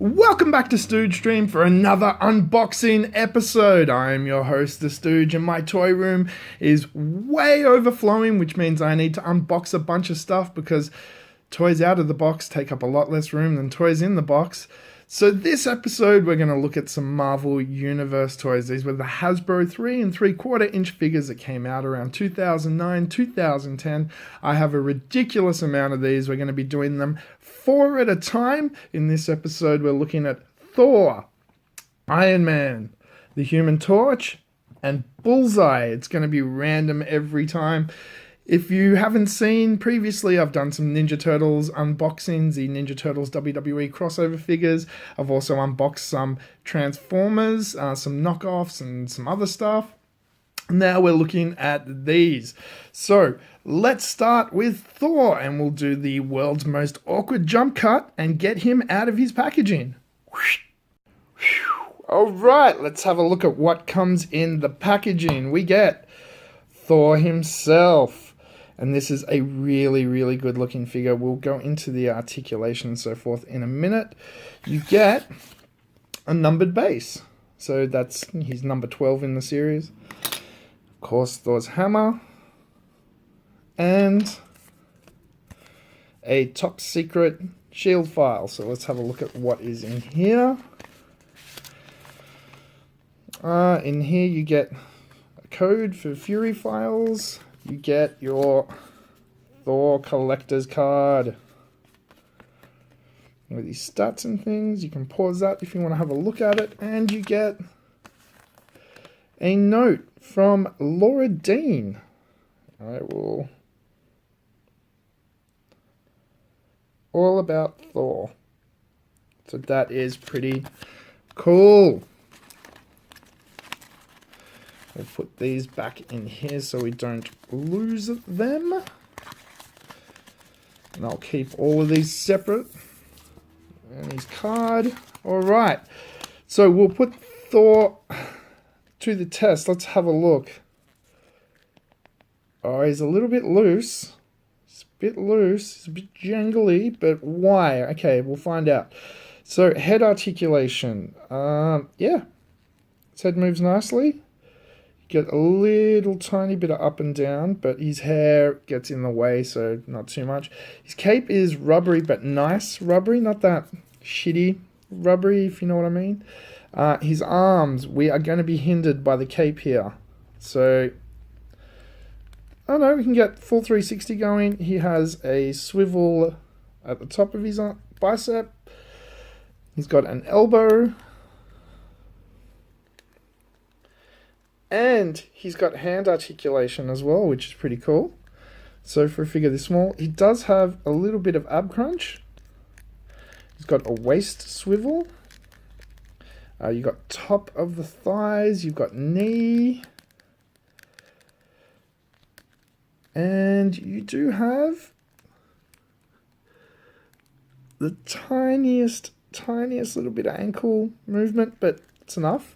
Welcome back to Stooge Stream for another unboxing episode. I am your host, the Stooge, and my toy room is way overflowing, which means I need to unbox a bunch of stuff because toys out of the box take up a lot less room than toys in the box. So this episode, we're going to look at some Marvel Universe toys. These were the Hasbro 3 and 3/4 inch figures that came out around 2009, 2010. I have a ridiculous amount of these. We're going to be doing them 4 at a time. In this episode, we're looking at Thor, Iron Man, the Human Torch, and Bullseye. It's going to be random every time. If you haven't seen previously, I've done some Ninja Turtles unboxings, the Ninja Turtles WWE crossover figures. I've also unboxed some Transformers, some knockoffs, and some other stuff. Now we're looking at these. So let's start with Thor, and we'll do the world's most awkward jump cut and get him out of his packaging. All right, let's have a look at what comes in the packaging. We get Thor himself. And this is a really, really good looking figure. We'll go into the articulation and so forth in a minute. You get a numbered base. So he's number 12 in the series. Of course, Thor's hammer. And a top secret shield file. So let's have a look at what is in here. In here you get a code for Fury files. You get your Thor collector's card with these stats and things. You can pause that if you want to have a look at it. And you get a note from Laura Dean. All about Thor. So that is pretty cool. We'll put these back in here so we don't lose them. And I'll keep all of these separate. And his card. Alright. So we'll put Thor to the test. Let's have a look. Oh, he's a little bit loose. It's a bit loose. It's a bit jangly. But why? Okay, we'll find out. So, head articulation. Yeah. His head moves nicely. Get a little tiny bit of up and down, but his hair gets in the way, so not too much. His cape is rubbery, but nice rubbery, not that shitty rubbery, if you know what I mean. His arms, we are going to be hindered by the cape here. So, I don't know, we can get full 360 going. He has a swivel at the top of his bicep. He's got an elbow. And he's got hand articulation as well, which is pretty cool. So for a figure this small, he does have a little bit of ab crunch. He's got a waist swivel. You've got top of the thighs. You've got knee. And you do have the tiniest little bit of ankle movement, but it's enough.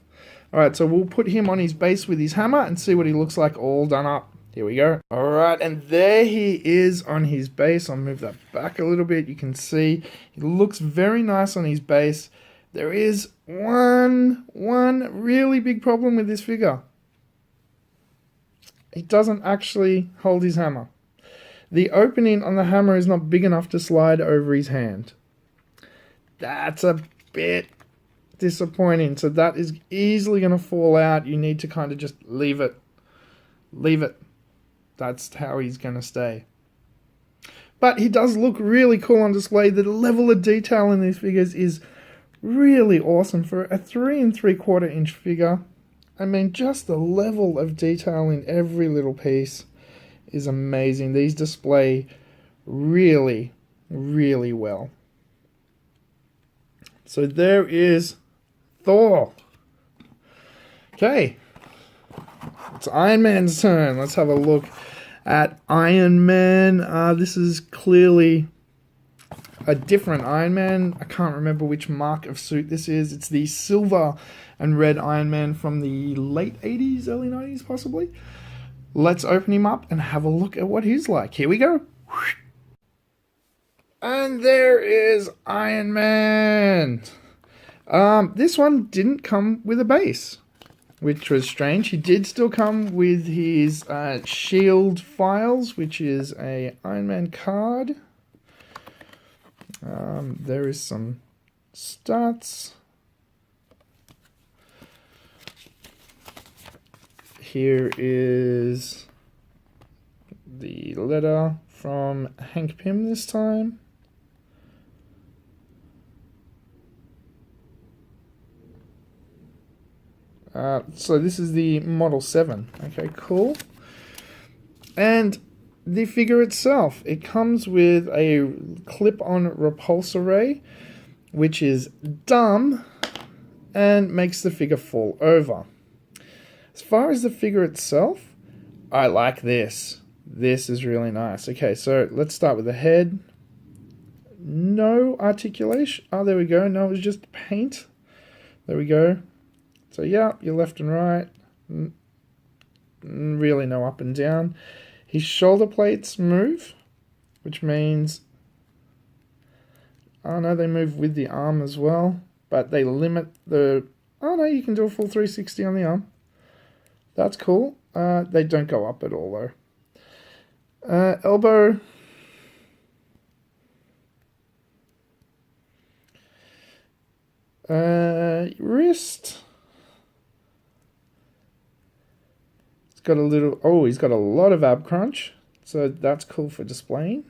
Alright, so we'll put him on his base with his hammer and see what he looks like all done up. Here we go. Alright, and there he is on his base. I'll move that back a little bit. You can see he looks very nice on his base. There is one really big problem with this figure. He doesn't actually hold his hammer. The opening on the hammer is not big enough to slide over his hand. That's a bit disappointing. So that is easily going to fall out. You need to kind of just leave it. That's how he's going to stay. But he does look really cool on display. The level of detail in these figures is really awesome for a 3 3/4 inch figure. I mean, just the level of detail in every little piece is amazing. These display really, really well. So there is Thor. Okay. It's Iron Man's turn. Let's have a look at Iron Man. This is clearly a different Iron Man. I can't remember which mark of suit this is. It's the silver and red Iron Man from the late 80s, early 90s possibly. Let's open him up and have a look at what he's like. Here we go. And there is Iron Man. This one didn't come with a base, which was strange. He did still come with his shield files, which is a Iron Man card. There is some stats. Here is the letter from Hank Pym this time. So this is the Model 7. Okay, cool. And the figure itself, it comes with a clip-on repulsor ray, which is dumb and makes the figure fall over. As far as the figure itself, I like this. This is really nice. Okay, so let's start with the head. No articulation. Oh, there we go. No, it was just paint. There we go. So yeah, your left and right, really no up and down. His shoulder plates move, which means, oh no, they move with the arm as well, but they limit the, oh no, you can do a full 360 on the arm. That's cool. They don't go up at all though. Elbow. Wrist. Got a little, oh, he's got a lot of ab crunch, so that's cool for displaying.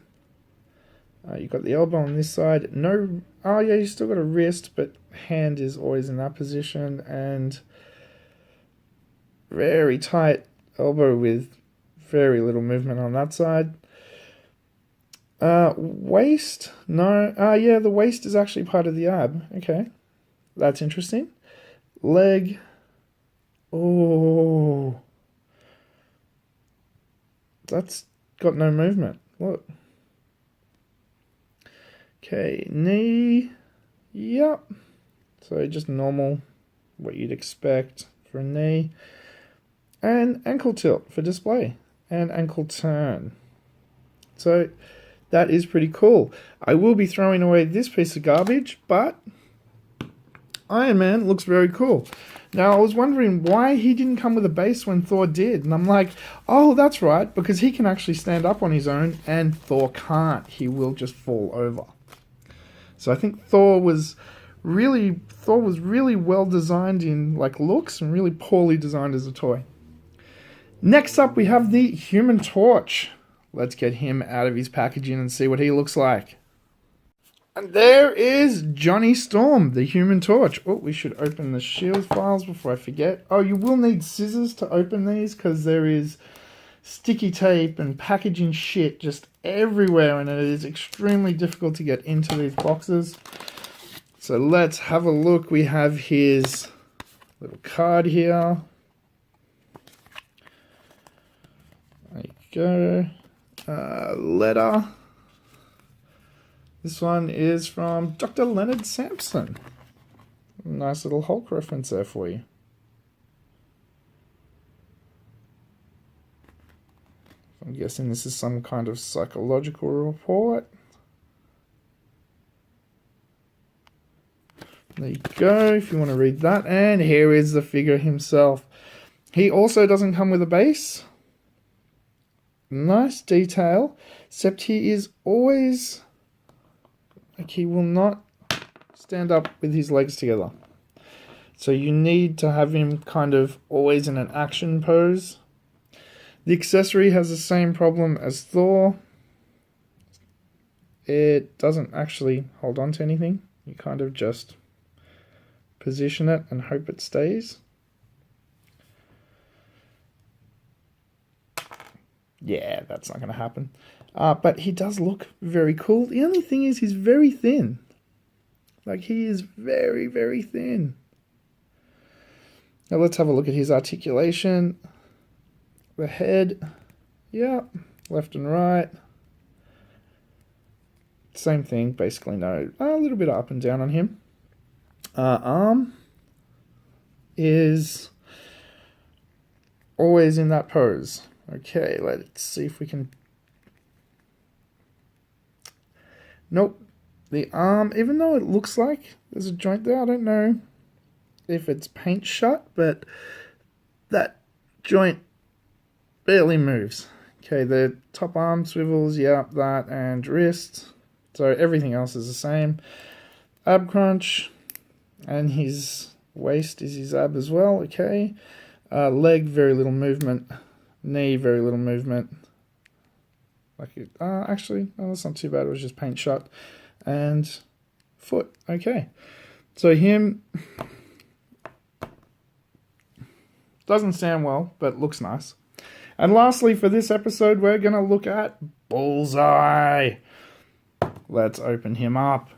You've got the elbow on this side. No, oh yeah, you still got a wrist, but hand is always in that position, and very tight elbow with very little movement on that side. Waist, no, yeah, the waist is actually part of the ab. Okay, that's interesting. Leg, oh. That's got no movement. Look. Okay, knee. Yep. So just normal, what you'd expect for a knee. And ankle tilt for display. And ankle turn. So that is pretty cool. I will be throwing away this piece of garbage, but Iron Man looks very cool. Now, I was wondering why he didn't come with a base when Thor did. And I'm like, oh, that's right, because he can actually stand up on his own, and Thor can't. He will just fall over. So I think Thor was really well designed in like looks and really poorly designed as a toy. Next up, we have the Human Torch. Let's get him out of his packaging and see what he looks like. And there is Johnny Storm, the Human Torch. Oh, we should open the shield files before I forget. Oh, you will need scissors to open these because there is sticky tape and packaging shit just everywhere, and it is extremely difficult to get into these boxes. So let's have a look. We have his little card here. There you go. Letter. This one is from Dr. Leonard Sampson. Nice little Hulk reference there for you. I'm guessing this is some kind of psychological report. There you go, if you want to read that. And here is the figure himself. He also doesn't come with a base. Nice detail, except he is always... like he will not stand up with his legs together. So you need to have him kind of always in an action pose. The accessory has the same problem as Thor. It doesn't actually hold on to anything. You kind of just position it and hope it stays. Yeah, that's not going to happen. But he does look very cool. The only thing is he's very thin. Like, he is very, very thin. Now let's have a look at his articulation. The head. Yeah, left and right. Same thing, basically no. A little bit up and down on him. Arm is always in that pose. Okay, let's see if we can... Nope. The arm, even though it looks like There's a joint there. I don't know if it's paint shut, but that joint barely moves. Okay, the top arm swivels, yeah, that, and wrist. So everything else is the same. Ab crunch, and his waist is his ab as well, okay. Leg, very little movement. Knee, very little movement. Actually, no, that's not too bad, it was just paint shut. And foot, okay. So him, doesn't stand well, but looks nice. And lastly, for this episode, we're going to look at Bullseye. Let's open him up.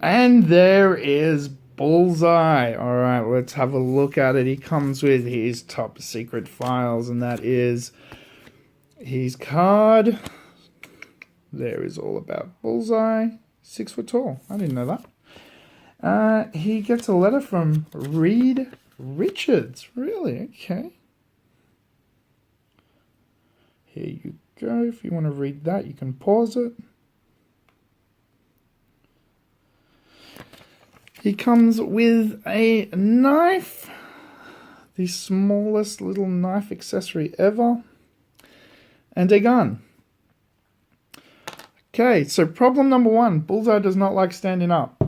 And there is Bullseye. Alright, let's have a look at it. He comes with his top secret files, and that is his card. There is all about Bullseye. 6 foot tall. I didn't know that. He gets a letter from Reed Richards. Really? Okay. Here you go. If you want to read that, you can pause it. He comes with a knife. The smallest little knife accessory ever. And a gun. Okay, so problem number 1. Bullseye does not like standing up.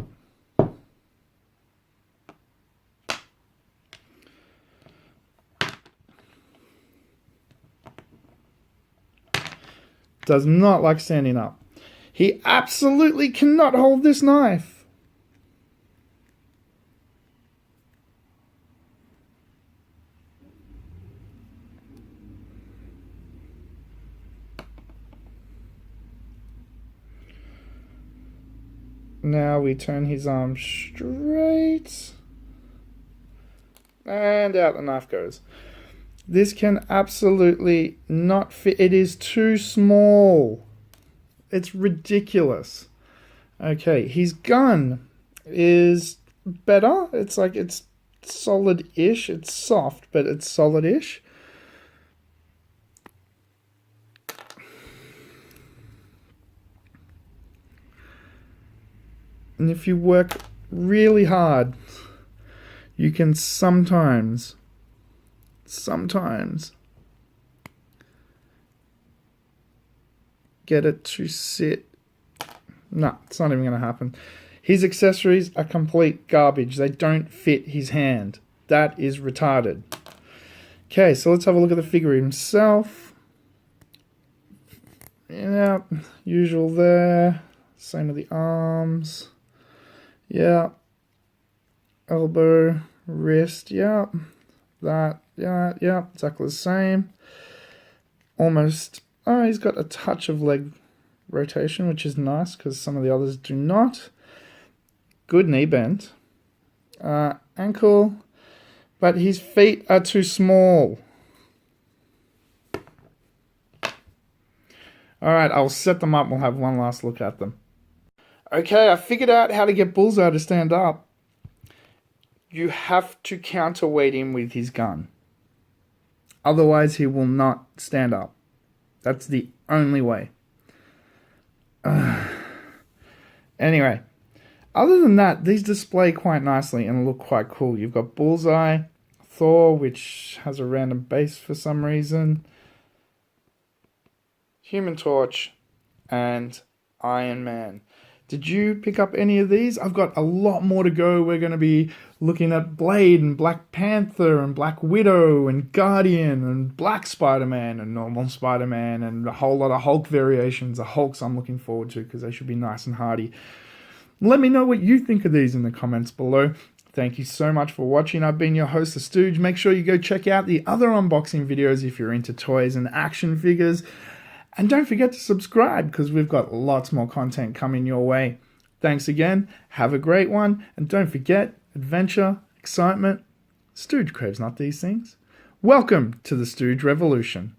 Does not like standing up. He absolutely cannot hold this knife. Now we turn his arm straight. And out the knife goes. This can absolutely not fit. It is too small. It's ridiculous. Okay, his gun is better. It's like, it's solid-ish. It's soft, but it's solid-ish. And if you work really hard, you can sometimes get it to sit. No, it's not even going to happen. His accessories are complete garbage. They don't fit his hand. That is retarded. Okay, so let's have a look at the figure himself. Yeah, usual there. Same with the arms. Yeah. Elbow, wrist, yeah. That, yeah, exactly the same. Almost, he's got a touch of leg rotation, which is nice because some of the others do not. Good knee bend. Ankle, but his feet are too small. Alright, I'll set them up. We'll have one last look at them. Okay, I figured out how to get Bullseye to stand up. You have to counterweight him with his gun. Otherwise, he will not stand up. That's the only way. Anyway, other than that, these display quite nicely and look quite cool. You've got Bullseye, Thor, which has a random base for some reason, Human Torch, and Iron Man. Did you pick up any of these? I've got a lot more to go. We're going to be looking at Blade and Black Panther and Black Widow and Guardian and Black Spider-Man and normal Spider-Man and a whole lot of Hulk variations. The Hulks I'm looking forward to because they should be nice and hardy. Let me know what you think of these in the comments below. Thank you so much for watching. I've been your host, the Stooge. Make sure you go check out the other unboxing videos if you're into toys and action figures. And don't forget to subscribe because we've got lots more content coming your way. Thanks again. Have a great one. And don't forget, adventure, excitement. Stooge craves not these things. Welcome to the Stooge Revolution.